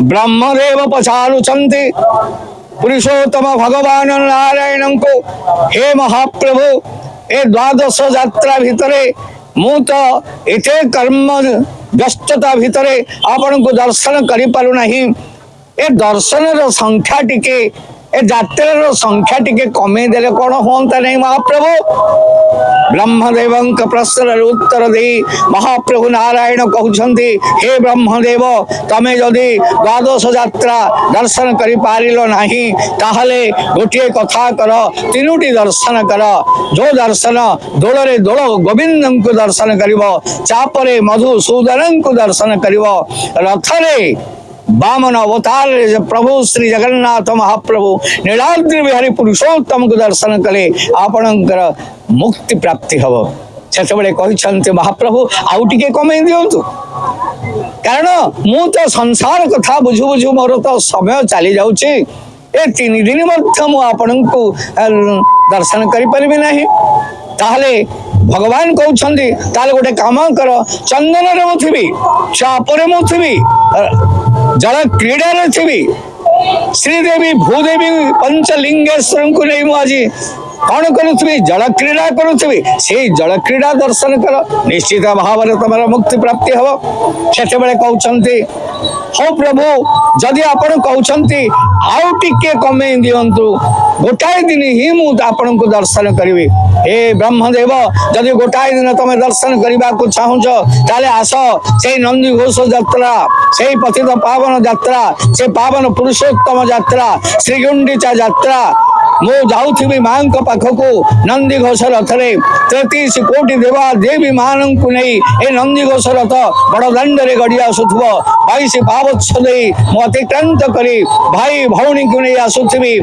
ब्रह्मदेव पचारुचंती पुरुषोत्तम भगवान नारायण को हे महाप्रभु ए द्वादश यात्रा भितरे मु तो एते कर्म व्यस्तता भितरे आपण को दर्शन करि पारु नहीं। ए दर्शन रो संख्या टिके ए यात्रा रो संख्या टिके कमे देले कोन होंता नहीं महाप्रभु। ब्रह्मदेव प्रश्न उत्तर दे महाप्रभु नारायण कहते हे ब्रह्मदेव तमे जदि द्वादश यात्रा दर्शन करि पारिलो नाही ताहले गोटे कथा कर तीनोटी दर्शन कर। जो दर्शन दोलरे दोल गोविंद को दर्शन करिवो चापरे मधुसूदन को दर्शन करिवो रथरे वामन अवतार प्रभु श्री जगन्नाथ महाप्रभु नीलाद्रि बिहारी पुरुषोत्तम को दर्शन कले आपणकर मुक्ति प्राप्ति हम से कहते महाप्रभु आउ टिके कमे दिंतु कारण मु तो संसार कथा बुझु बुझु मोर तो समय चली जाऊँगी ए 3 दिन मु आपण को दर्शन करि नाही ताहले भगवान कहते ताले गोटे काम कर चंदन रे मु थिबी चापरे मु थिबी जल क्रीड़ा रे थिबी श्रीदेवी भूदेवी पंचलिंगेश्वर को नहीं मु आज कौन करुथि जल क्रीड़ा करुथि से जल क्रीड़ा दर्शन कर निश्चित भाव में तुम मुक्ति प्राप्ति हम से कहते हो प्रभु जदि आपण कहते आउ टिके कमे दिंतु गोटाए दिन ही मुझे को दर्शन करी हे ब्रह्मदेव जदि गोटाए दिन तुम दर्शन करने को चाहूच ताले आस से नंदी घोष यात्रा से पतित पावन यात्रा से पावन पुरुषोत्तम यात्रा श्रीगुंडीचा यात्रा मु जाऊथि माँ पाखक नंदी घोष रथ 33 कोटी देवा देवी मान को नहीं ए नंदी घोष रथ बड़ दंड रे गड़ी आसुथब 22 पावछ दे अतिक्रांत करी भाई भौणी को नहीं आसुथि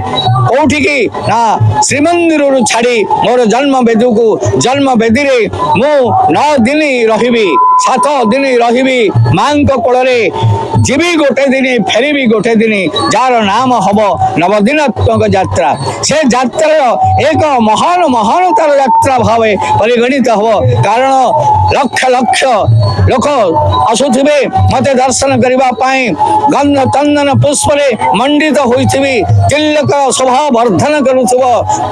कौटी की ना श्रीमंदिर छाड़ी मोर जन्म बेदू को जन्म बेदी रे मु 9 दिन रही 7 दिन रही माँ कोल जीवी गोटे दिन फेरबी गोटे दिन जार नाम हम नवदिनात्मक यात्रा से यात्रा एक महान महानतार यात्रा भाव परिगणित हो कारण लक्ष लक्ष लोक आसुथिबे मते दर्शन करने गंध चंदन पुष्प मंडित होइथिबी तिलक शोभा वर्धन करुथुब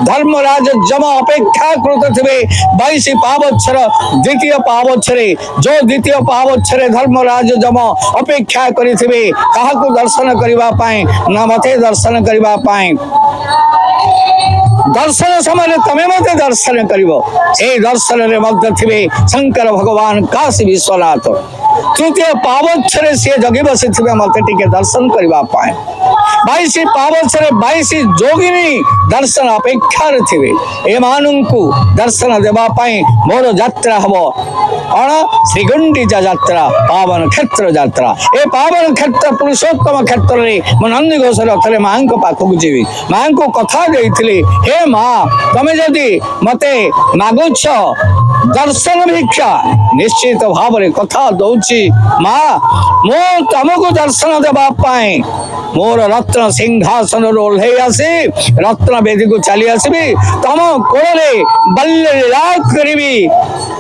धर्मराज जम अपेक्षा कृत थे 22 पावच्छर द्वितीय पावच्छरे जो द्वितीय पावच्छरे धर्मराज जम अपेक्षा करिथिबे काहाकू दर्शन करने न मते दर्शन करने दर्शन समय तमे मते दर्शन करिवो ए दर्शन रे मध्य थिबे शंकर भगवान काशी विश्वनाथ तृतीय पावच्छरे से जगी बसी थिबे मते टिके दर्शन करबा पाए 22 पावच्छरे 22 जोगिनी दर्शन अपेक्षा रे थिबे ए मानंकु दर्शन देबा पाए मोर यात्रा हबो कौन श्रीगुंडीचा यात्रा पावन क्षेत्र यात्रा ए पावन क्षेत्र पुरुषोत्तम क्षेत्र रे म नंदी घोष रथरे मां को पाखक जीवी मां को कथा देइथिले हे मां तमे जदि मते मागुछ दर्शन भिक्षा निश्चित भाव रे कथा दउची मां मो तमको दर्शन देबा पाए मोर रत्न सिंहासन ओल्हे आसी रत्न वेदी को चली आसबी तम कोले बल्ले लीला करिबी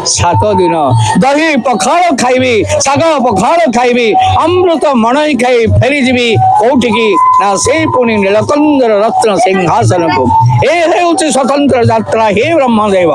7 दिन दही पखाड़ खाइबी साग पखाड़ खाइबी अमृत मणई खाई फेरी जीवी कौटी की ना से पुणी नीलकंदर रत्न सिंहासन को ए स्वतंत्र यात्रा हे ब्रह्मदेव